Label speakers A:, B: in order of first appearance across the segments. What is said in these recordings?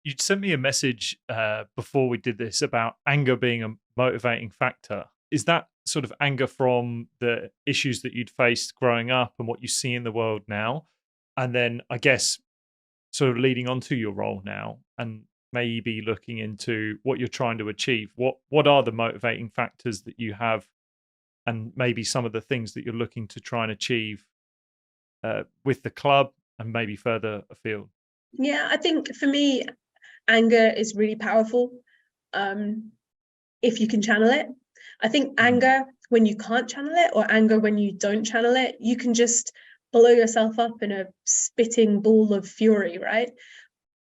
A: you sent me a message before we did this about anger being a motivating factor. Is that sort of anger from the issues that you'd faced growing up and what you see in the world now? And then I guess sort of leading on to your role now and maybe looking into what you're trying to achieve. What are the motivating factors that you have and maybe some of the things that you're looking to try and achieve with the club and maybe further afield?
B: Yeah, I think for me, anger is really powerful if you can channel it. I think anger when you can't channel it, or anger when you don't channel it, you can just blow yourself up in a spitting ball of fury, right?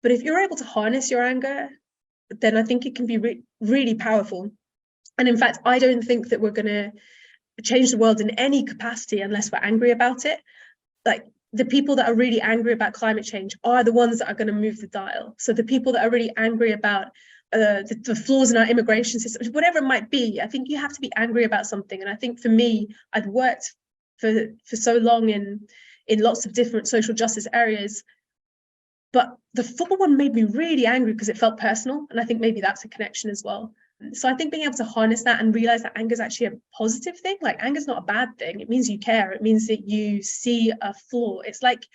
B: But if you're able to harness your anger, then I think it can be really powerful. And in fact, I don't think that we're going to change the world in any capacity unless we're angry about it. Like, the people that are really angry about climate change are the ones that are going to move the dial. So the people that are really angry about the flaws in our immigration system, whatever it might be, I think you have to be angry about something. And I think for me, I'd worked for so long in lots of different social justice areas, but the football one made me really angry because it felt personal. And I think maybe that's a connection as well. So I think being able to harness that and realize that anger is actually a positive thing. Like, anger is not a bad thing. It means you care. It means that you see a flaw. It's like,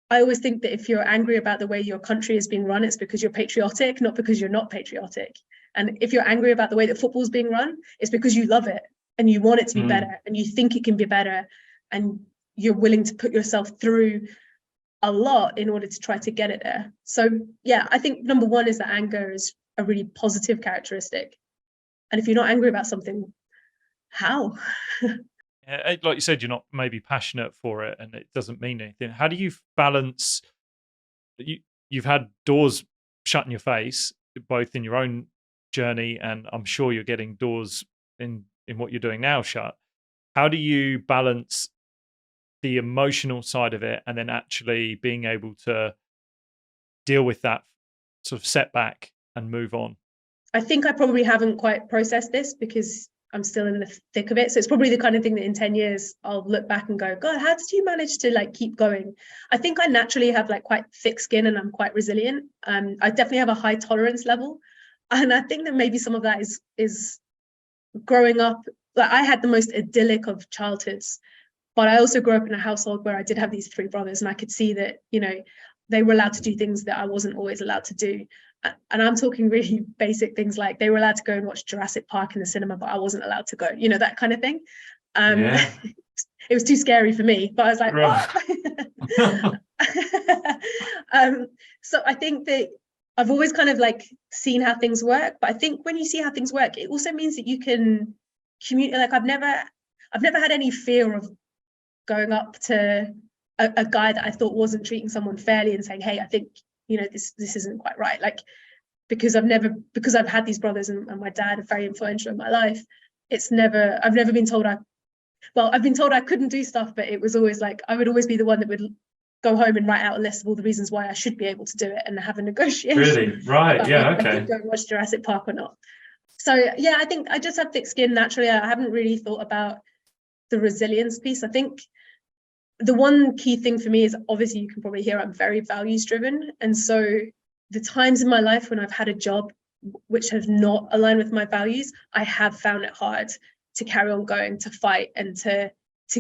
B: I always think that if you're angry about the way your country is being run, it's because you're patriotic, not because you're not patriotic. And if you're angry about the way that football is being run, it's because you love it and you want it to be better and you think it can be better and you're willing to put yourself through a lot in order to try to get it there. So yeah, I think number one is that anger is a really positive characteristic. And if you're not angry about something, how?
A: Yeah, like you said, you're not maybe passionate for it and it doesn't mean anything. How do you balance you've had doors shut in your face, both in your own journey and I'm sure you're getting doors in what you're doing now shut. How do you balance the emotional side of it and then actually being able to deal with that sort of setback and move on?
B: I think I probably haven't quite processed this because I'm still in the thick of it. So it's probably the kind of thing that in 10 years, I'll look back and go, God, how did you manage to like keep going? I think I naturally have like quite thick skin and I'm quite resilient. I definitely have a high tolerance level. And I think that maybe some of that is growing up. Like, I had the most idyllic of childhoods, but I also grew up in a household where I did have these three brothers and I could see that, you know, they were allowed to do things that I wasn't always allowed to do. And I'm talking really basic things like they were allowed to go and watch Jurassic Park in the cinema, but I wasn't allowed to go, you know, that kind of thing. It was too scary for me, but I was like, what? So I think that I've always kind of like seen how things work, but I think when you see how things work, it also means that you can communicate. Like, I've never had any fear of going up to a guy that I thought wasn't treating someone fairly and saying, hey, I think, you know, this isn't quite right. Like, because I've had these brothers and my dad are very influential in my life. I've never been told I've been told I couldn't do stuff, but it was always like, I would always be the one that would go home and write out a list of all the reasons why I should be able to do it and have a negotiation.
A: Really? Right. Yeah. Okay.
B: I could go and watch Jurassic Park or not. So yeah, I think I just have thick skin naturally. I haven't really thought about the resilience piece. I think the one key thing for me is, obviously you can probably hear I'm very values driven. And so the times in my life when I've had a job which have not aligned with my values, I have found it hard to carry on going, to fight and to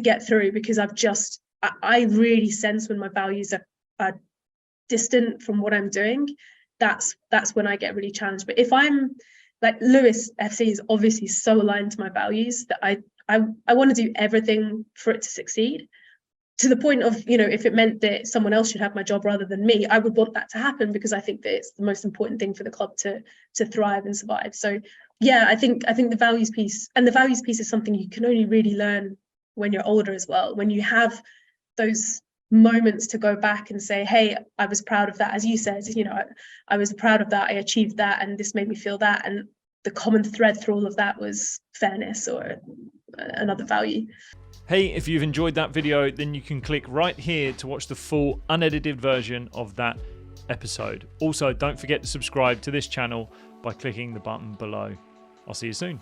B: get through, because I really sense when my values are distant from what I'm doing, that's when I get really challenged. But if I'm like, Lewis FC is obviously so aligned to my values that I want to do everything for it to succeed, to the point of, you know, if it meant that someone else should have my job rather than me, I would want that to happen, because I think that it's the most important thing for the club to thrive and survive. So yeah, I think the values piece is something you can only really learn when you're older as well, when you have those moments to go back and say, hey, I was proud of that. As you said, you know, I was proud of that, I achieved that, and this made me feel that, and the common thread through all of that was fairness or another value.
A: Hey, if you've enjoyed that video, then you can click right here to watch the full unedited version of that episode. Also, don't forget to subscribe to this channel by clicking the button below. I'll see you soon.